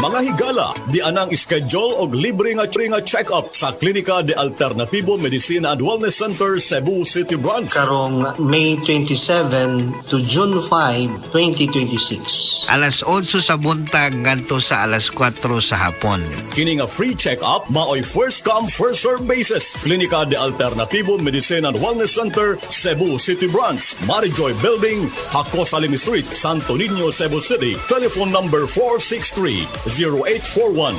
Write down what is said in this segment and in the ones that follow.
mga higala, di anang schedule og libre nga check-up sa Klinika de Alternativo Medicina and Wellness Center, Cebu City Branch. Karong May 27 to June 5, 2026. Alas 8 sa buntag ngadto sa alas 4 sa hapon. Kini nga free check-up maoy first come first serve basis. Klinika de Alternativo Medicina and Wellness Center, Cebu City Branch, Marijoy Building, Hakos Alim Street, Santo Niño, Cebu City. Telephone number 463-0841.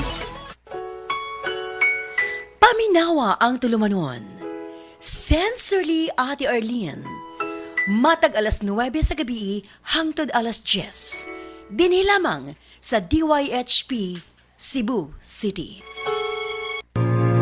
Paminawa ang tulumanon. Sensorily Ate Arlene. Matag alas 9 sa gabi hangtod alas 10. Dinhi lamang sa DYHP Cebu City.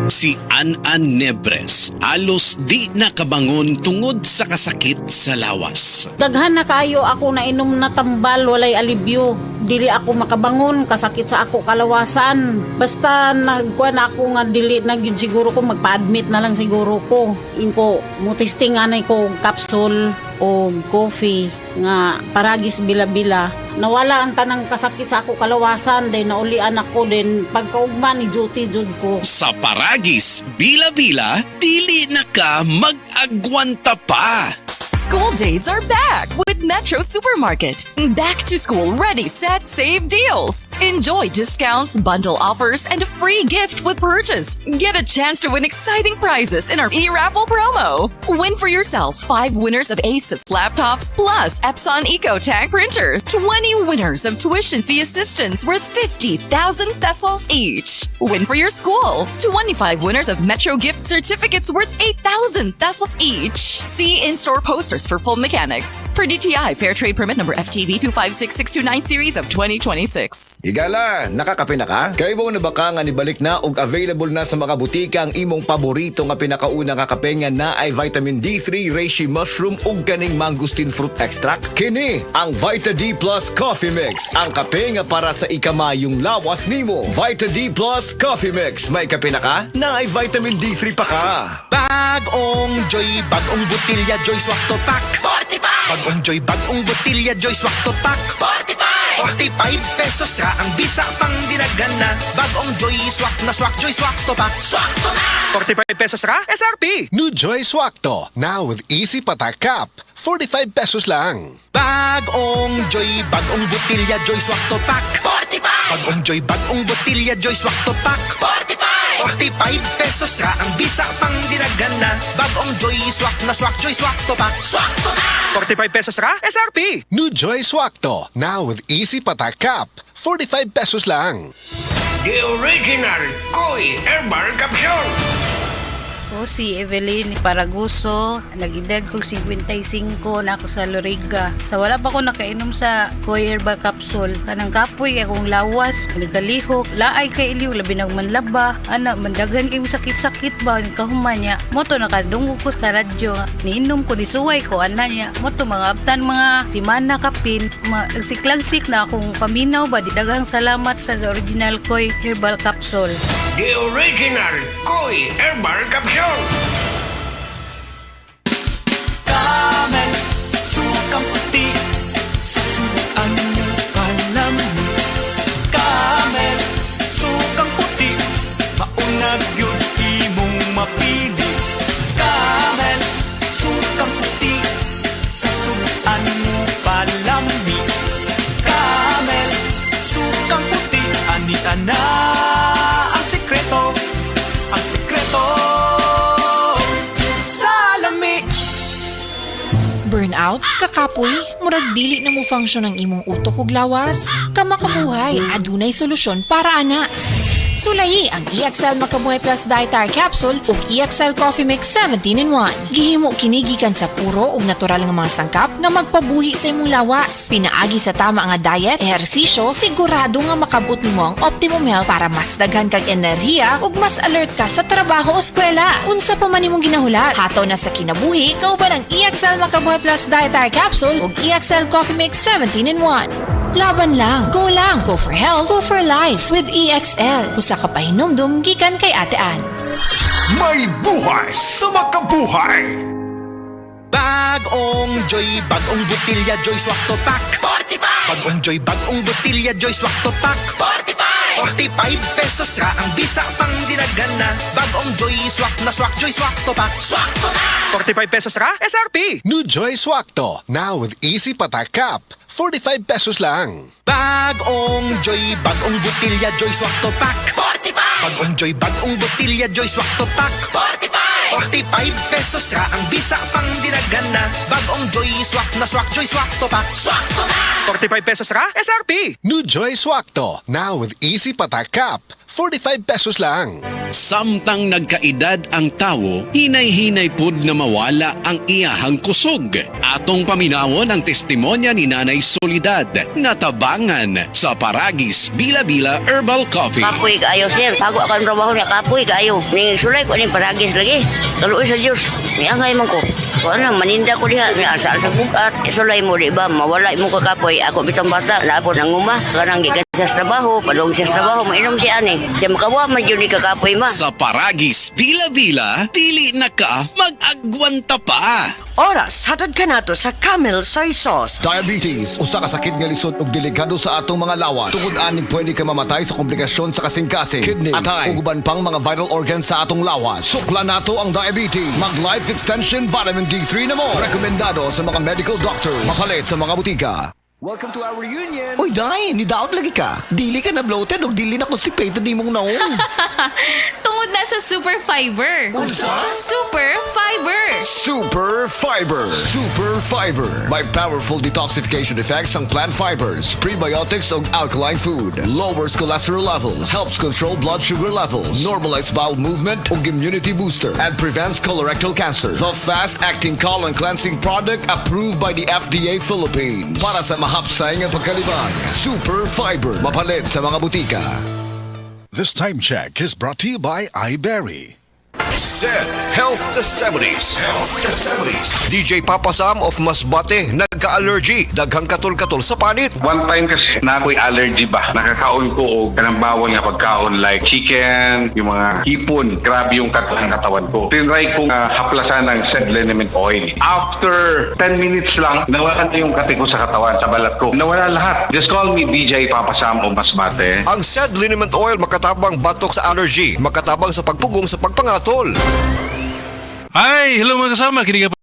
Si An-An Nebres alos di nakabangon tungod sa kasakit sa lawas. Daghan na kayo ako na inom na tambal, walay alibyo. Dili ako makabangon, kasakit sa ako kalawasan. Basta nagkuan ako nga dili na gyud siguro ko magpa-admit na lang siguro ko. Inko mutisting anay ko capsule o coffee nga paragis bila-bila. Nawala ang tanang kasakit sa ako kalawasan, then naulian ako, then pagkaugma ni duty jud ko. Sa paragis, bila-bila, dili na ka mag-agwanta pa. School days are back with Metro Supermarket. Back to school ready, set, save deals. Enjoy discounts, bundle offers, and a free gift with purchase. Get a chance to win exciting prizes in our e-raffle promo. Win for yourself 5 winners of Asus laptops plus Epson EcoTank printer. 20 winners of tuition fee assistance worth 50,000 pesos each. Win for your school 25 winners of Metro gift certificates worth 8,000 pesos each. See in-store posters for full mechanics. Per DTI Fair Trade Permit number FTB 256629 series of 2026. Higala, nakakape na ka? Kay mo na ba ka nga nibalik na og available na sa mga butika ang imong paborito nga pinakauna nga kape nga na ay vitamin D3, reishi mushroom ug kaning mangosteen fruit extract? Kini ang Vita D Plus Coffee Mix, ang kape nga para sa ikamayong lawas nimo. Vita D Plus Coffee Mix, may kape na ka? Na ay vitamin D3 pa ka. Bagong Joy, bagong butilya Joy Swak to Pack 45. Bagong Joy, bagong butilya Joy Swak to Pack 45. 45 pesos ra ang bisa pang dinagana. Bagong Joy Swak na Swak Joy Swak to Pack. Swak to na. 45 pesos ra SRP. New Joy Swakto, now with easy patak cap. 45 pesos lang. Bagong Joy, bagong butilya Joy Swak to Pack 45. Bagong Joy, bagong butilya Joy Swak to Pack 45. 45 pesos ra ang bisa pang dinagana. Bagong Joy Swak na Swak Joy Swak to Pack. Swak to na. 45 pesos ra SRP. New Joy Swakto, now with easy patak cap. 45 pesos lang. The original Koi Herbal Capsule. Ako si Evelyn Paraguso, nag-edad kong 55 na ako sa Loriga. Sa wala pa ako nakainom sa Koi Herbal Capsule. Kanang kapoy akong lawas, nagkalihok, laay kay iliw, labi nagmanlaba. Ana, mandagan kayo sakit-sakit ba? Kahuman niya. Moto nakadungog ko sa radyo. Niinom ko, nisuway ko, ana niya. Moto mga abtan, mga simana kapin. Nagsiklagsik na akong paminaw ba? Didagang salamat sa original Koi Herbal Capsule. The original Koi Herbal Capsule. Camel, sukang puti, sasuan mo alam mo. Camel, sukang puti, maunag yun imong mapili. Camel, sukang puti, sasuan mo palami. Camel, sukang puti, ani-ana ang sekreto, ang sekreto. Burnout, kakapoy, murag dili na mo function ang imong utok ug lawas. Kamakabuhay, adunay solusyon para ana. Sulayi ang EXL Makabuhay Plus Dietary Capsule ug EXL Coffee Mix 17-in-1. Gihimo kini gikan sa puro ug natural nga mga sangkap nga magpabuhi sa imong lawas. Pinaagi sa tama nga diet, ehersisyo, sigurado nga makabot nimo ang optimum health para mas daghan kag enerhiya ug mas alert ka sa trabaho o eskwela. Unsa pa man imong ginahulat, hataw na sa kinabuhi, kauban ang EXL Makabuhay Plus Dietary Capsule ug EXL Coffee Mix 17-in-1. Laban lang, go for health, go for life with EXL. Usa ka pahinumdum gikan kay Ate Ann. May buhay sa makabuhay. Bagong Joy, bagong butilya Joy Swak to Pack 45. Bagong Joy, bagong butilya Joy Swak to Pack 45. 45 pesos ra ang bisa pang dinagana. Bagong Joy Swak na Swak Joy Swak to Pack. Swak to na! 45 pesos ra, SRP! New Joy Swakto, now with Easy Patak Cup. 45 pesos lang. Bagong Joy, bagong butilya Joy Swak to Pack. 45! Bagong Joy, bagong butilya Joy Swak to Pack. 45! 45 pesos ra ang bisa pang dinagana. Bagong Joy Swak na Swak Joy Swak to Pack. Swak to na! 45 pesos ra, SRP! New Joy Swakto, now with Easy Patak Cup. 45 pesos lang. Samtang nagkaedad ang tawo, hinay-hinay pud na mawala ang iyahang kusog. Atong paminawon ang testimonya ni Nanay Solidad na tabangan sa Paragis Bila-Bila Herbal Coffee. Kapoy kaayo, sir. Bago ako ang trabaho niya, kapoy kaayo. Ning sulay ko ning paragis lagi. Kaluoy sa Diyos. Niangay man ko. Kuha na, maninda ko diha. Ni asa sa bukat. Sulay mo, di ba? Mawala mo ka kapoy. Ako bitang bata. Lapo ng uma. Kanang gikan sa trabaho. Padong sa trabaho. Mainom siya ani. Siya makawa man yun ni kakapoy ma. Sa Paragis Bila-Bila, dili na ka mag-agwanta pa. Oras, hatod ka nato sa Camel Soy Sauce. Diabetes, usa ka sakit nga lisod ug delikado sa atong mga lawas. Tungod aning pwede ka mamatay sa komplikasyon sa kasing-kasing, kidney, atay, ug uban pang mga vital organs sa atong lawas. Sukla nato ang diabetes. Mag Life Extension Vitamin D3 na mo. Rekomendado sa mga medical doctor. Mapalit sa mga butika. Welcome to our reunion! Uy, Day! Nidaot lagi ka! Dili ka na bloated o dili na constipated ni mong naong! Tungod na sa Super Fiber! Super Fiber! Super Fiber! Super Fiber! May powerful detoxification effects ang plant fibers, prebiotics ug alkaline food, lowers cholesterol levels, helps control blood sugar levels, normalize bowel movement ug immunity booster, and prevents colorectal cancer. The fast-acting colon cleansing product approved by the FDA Philippines. Para sa mahapsay nga pagkalibang, Super Fiber. Mapalit sa mga butika. This time check is brought to you by iBerry. Said Health Testimonies. Health Testimonies. DJ Papa Sam of Masbate, nagka-allergy. Daghang katol-katol sa panit. One time kasi na ako'y allergy ba? Nakakaon ko o kanang bawal nga pagkaon like chicken, yung mga hipon. Grabe yung katawan ko. Tinry kong haplasan ng Said Liniment Oil. After 10 minutes lang, nawala na yung kati ko sa katawan, sa balat ko. Nawala lahat. Just call me DJ Papa Sam of Masbate. Ang Said Liniment Oil makatabang batok sa allergy, makatabang sa pagpugong sa pagpangatol. Hi! Hello mga kasama! Kini